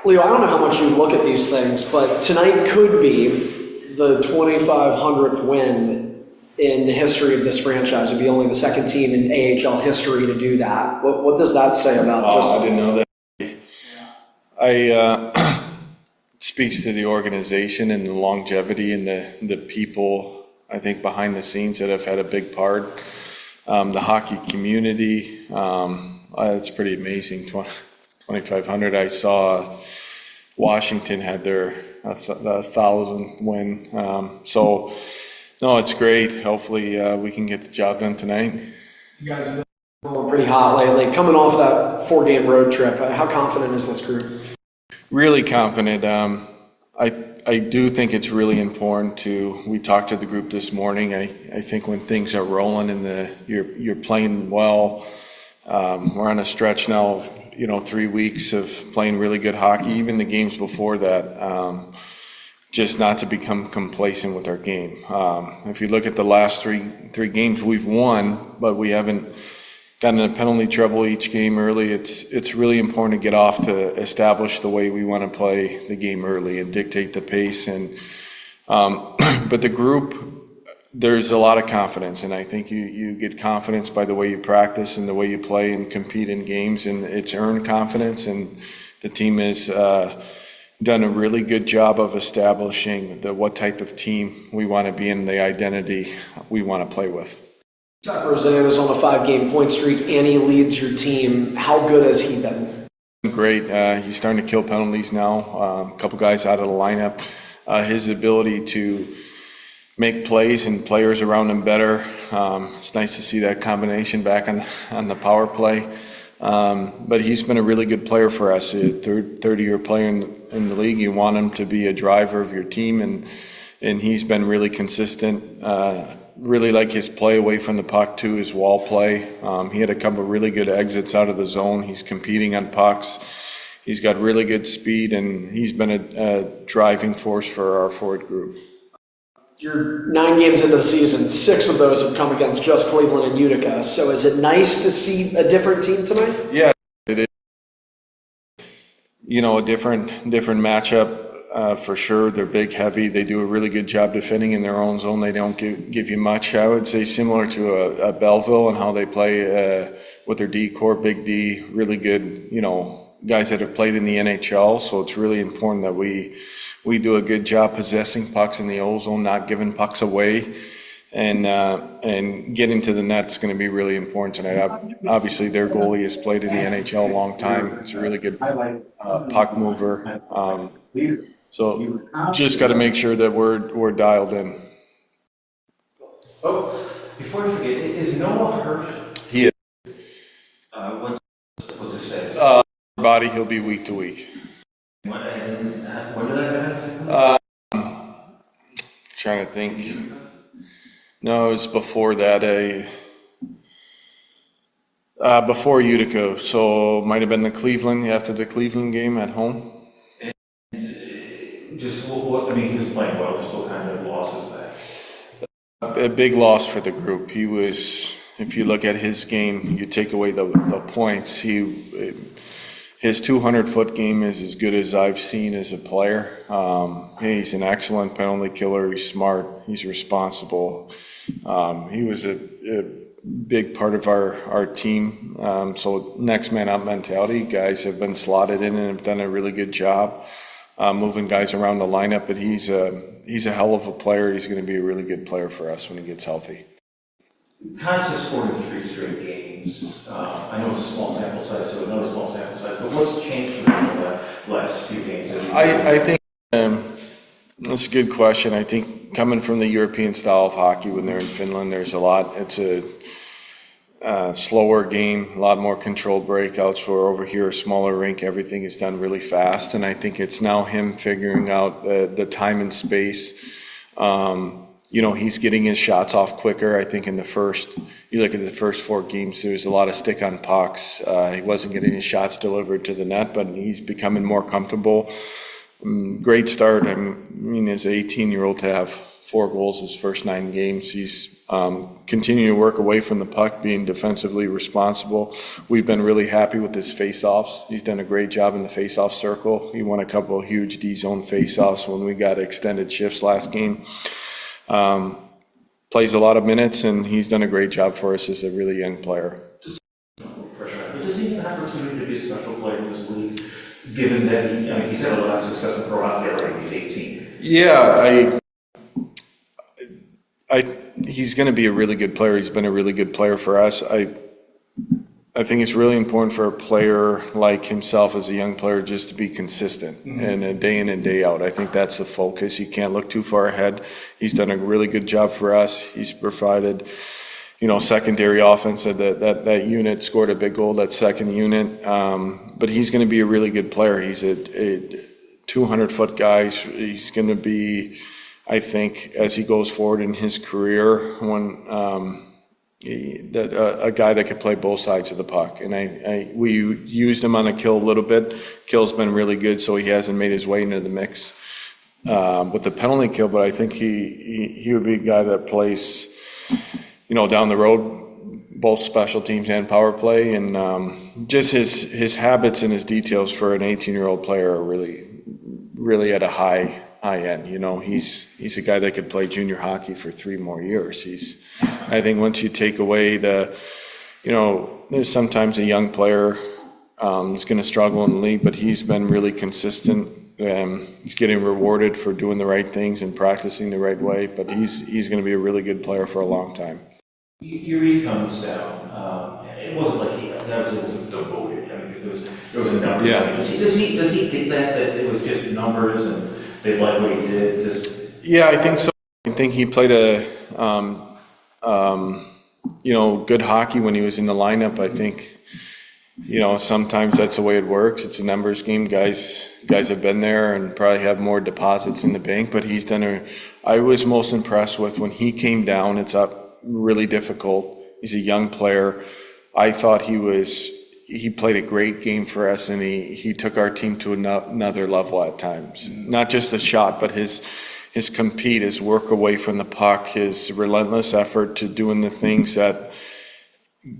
Leo, I don't know how much you look at these things, but tonight could be the 2,500th win in the history of this franchise. It'd be only the second team in AHL history to do that. What does that say about I didn't know that. Speaks to the organization and the longevity and the people, I think, behind the scenes that have had a big part. The hockey community, it's pretty amazing. 2,500. I saw Washington had their 1,000 win. So, no, it's great. Hopefully we can get the job done tonight. You guys have been rolling pretty hot lately. Coming off that 4-game road trip, how confident is this group? Really confident. I do think it's really important we talked to the group this morning. I think when things are rolling and you're playing well, we're on a stretch now, 3 weeks of playing really good hockey, even the games before that, just not to become complacent with our game. If you look at the last three games, we've won, but we haven't gotten in penalty trouble each game early. It's really important to get off to establish the way we want to play the game early and dictate the pace. And but the group, there's a lot of confidence, and I think you get confidence by the way you practice and the way you play and compete in games, and it's earned confidence. And the team has done a really good job of establishing what type of team we want to be and the identity we want to play with. Zach Rosen is on a 5-game point streak, and he leads your team. How good has he been? Great. He's starting to kill penalties now. A couple guys out of the lineup. His ability to make plays and players around him better. It's nice to see that combination back on the power play. But he's been a really good player for us. A third-year player in the league. You want him to be a driver of your team, and he's been really consistent. Really like his play away from the puck too, his wall play. He had a couple of really good exits out of the zone. He's competing on pucks. He's got really good speed, and he's been a driving force for our forward group. You're 9 games into the season. 6 of those have come against just Cleveland and Utica. So is it nice to see a different team tonight? Yeah, it is. A different matchup. For sure, they're big, heavy. They do a really good job defending in their own zone. They don't give you much. I would say similar to a Belleville and how they play with their D core, big D, really good. Guys that have played in the NHL. So it's really important that we do a good job possessing pucks in the O zone, not giving pucks away, and getting to the net is going to be really important tonight. Obviously, their goalie has played in the NHL a long time. It's a really good puck mover. So just got to make sure that we're dialed in. Oh, before I forget, is Noah hurt? He is. What's his status? Body, he'll be week to week. When did that happen? Trying to think. No, it was before that. Before Utica, so it might have been after the Cleveland game at home. Just he was playing well. Just what kind of loss is that? A big loss for the group. He was, if you look at his game, you take away the points. His 200-foot game is as good as I've seen as a player. He's an excellent penalty killer. He's smart. He's responsible. He was a big part of our team. So next man up mentality. Guys have been slotted in and have done a really good job moving guys around the lineup. But he's a hell of a player. He's going to be a really good player for us when he gets healthy. Constantly scoring 3 straight games. I know it's a small sample size, so another small sample size. But what's changed for them in the last few games? I think that's a good question. I think coming from the European style of hockey, when they're in Finland, there's a lot. It's a slower game, a lot more controlled breakouts. Where over here, a smaller rink, everything is done really fast. And I think it's now him figuring out the time and space. He's getting his shots off quicker. I think you look at the first 4 games, there was a lot of stick on pucks. He wasn't getting his shots delivered to the net, but he's becoming more comfortable. Great start. As an 18-year-old to have 4 goals his first 9 games, he's continue to work away from the puck, being defensively responsible. We've been really happy with his face-offs. He's done a great job in the face-off circle. He won a couple of huge D-zone face-offs when we got extended shifts last game. Plays a lot of minutes, and he's done a great job for us as a really young player. But does he have an opportunity to be a special player in this league, given that he's had a lot of success in pro hockey already? He's 18. Yeah, he's going to be a really good player. He's been a really good player for us. I think it's really important for a player like himself as a young player just to be consistent and day in and day out. I think that's the focus. You can't look too far ahead. He's done a really good job for us. He's provided, secondary offense. That unit scored a big goal, that second unit. But he's going to be a really good player. He's a 200-foot guy. He's going to be, I think, as he goes forward in his career, a guy that could play both sides of the puck. And we used him on a kill a little bit. Kill's been really good, so he hasn't made his way into the mix with the penalty kill. But I think he would be a guy that plays, down the road, both special teams and power play. And just his habits and his details for an 18-year-old player are really at a high end. He's a guy that could play junior hockey for 3 more years. I think once you take away there's sometimes a young player is going to struggle in the league, but he's been really consistent. He's getting rewarded for doing the right things and practicing the right way, but he's going to be a really good player for a long time. Your E comes down. It wasn't like that wasn't devoted. There was a number. Yeah. Does he get that it was just numbers and they like what he did? Yeah, I think so. I think he played a good hockey when he was in the lineup. I think sometimes that's the way it works. It's a numbers game. Guys have been there and probably have more deposits in the bank, but he's done I was most impressed with when he came down. It's up really difficult. He's a young player. I thought he played a great game for us, and he took our team to another level at times. Not just the shot, but his compete, his work away from the puck, his relentless effort to doing the things that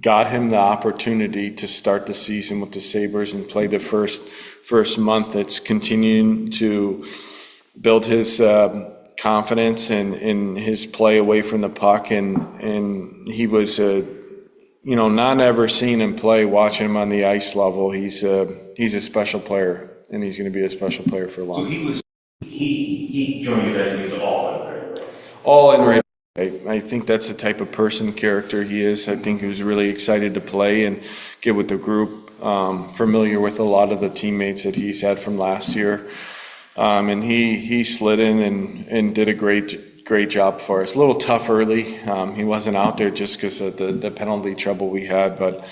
got him the opportunity to start the season with the Sabres and play the first month. It's continuing to build his confidence in his play away from the puck, and he was not ever seeing him play, watching him on the ice level. He's a special player, and he's going to be a special player for a long time. So he joined you guys and he was all in, right? All in right. I think that's the type of person, character he is. I think he was really excited to play and get with the group, familiar with a lot of the teammates that he's had from last year. And he slid in and did a great job for us. A little tough early. He wasn't out there just because of the penalty trouble we had, but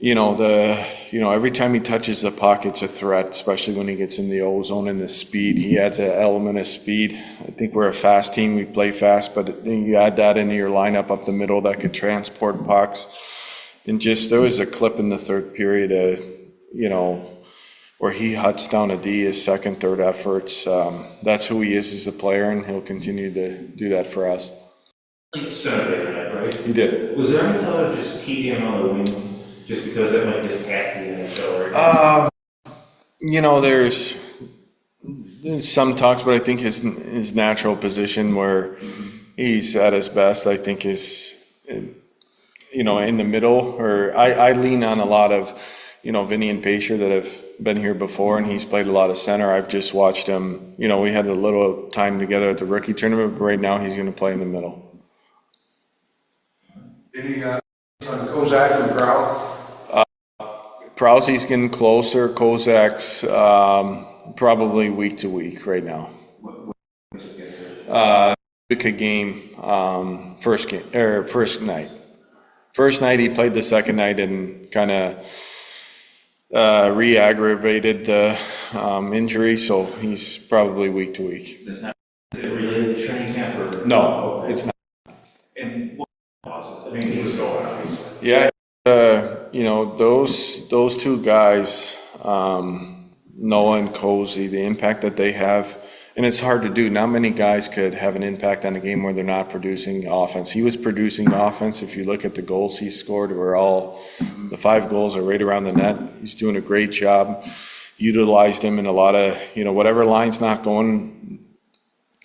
every time he touches the puck, it's a threat, especially when he gets in the O-zone and the speed. He adds an element of speed. I think we're a fast team. We play fast, but you add that into your lineup up the middle that could transport pucks. And there was a clip in the third period, where he huts down a D, his second, third efforts. That's who he is as a player, and he'll continue to do that for us. Saturday night, right? He did. Was there any thought of just keeping him on the wing, just because that might just hack the NHL? There's some talks, but I think his natural position where he's at his best, I think is, in the middle. Or I lean on a lot of, Vinny and Pacer that have been here before, and he's played a lot of center. I've just watched him. We had a little time together at the rookie tournament, but right now he's going to play in the middle. Any on Kozak and Prowl? Prowsey's getting closer. Kozak's probably week to week right now. First night. First night he played the second night and kind of re-aggravated the injury, so he's probably week to week. Is it related to training camp or? No, it's not. And what causes? I mean, he was going obviously. Yeah, those two guys, Noah and Cozy, the impact that they have And it's hard to do. Not many guys could have an impact on a game where they're not producing offense. He was producing offense. If you look at the goals he scored, the 5 goals are right around the net. He's doing a great job. Utilized him in a lot of, whatever line's not going,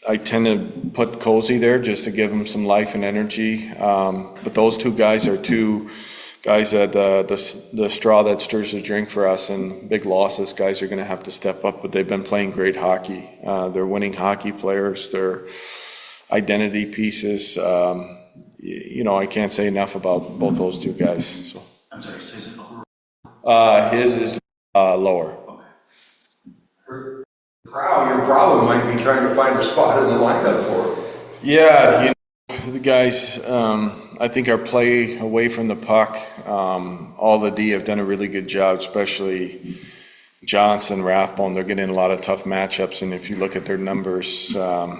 I tend to put Cozy there just to give him some life and energy. But those 2 guys are 2 guys that the straw that stirs the drink for us, and big losses, guys are going to have to step up, but they've been playing great hockey. They're winning hockey players. They're identity pieces. I can't say enough about both those 2 guys. So. I'm sorry, is it lower? His is lower. Prowl, your problem might be trying to find a spot in the lineup for him. Yeah, the guys, I think our play away from the puck, all the D have done a really good job, especially Johnson, Rathbone. They're getting a lot of tough matchups, and if you look at their numbers, I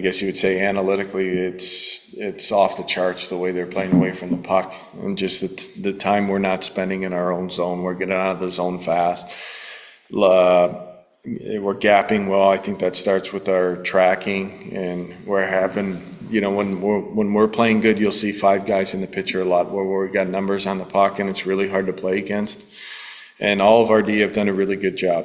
guess you would say analytically it's off the charts the way they're playing away from the puck, and just the time we're not spending in our own zone. We're getting out of the zone fast. We're gapping well. I think that starts with our tracking, and we're having, when we're playing good, you'll see 5 guys in the picture a lot where we got numbers on the puck, and it's really hard to play against. And all of our D have done a really good job.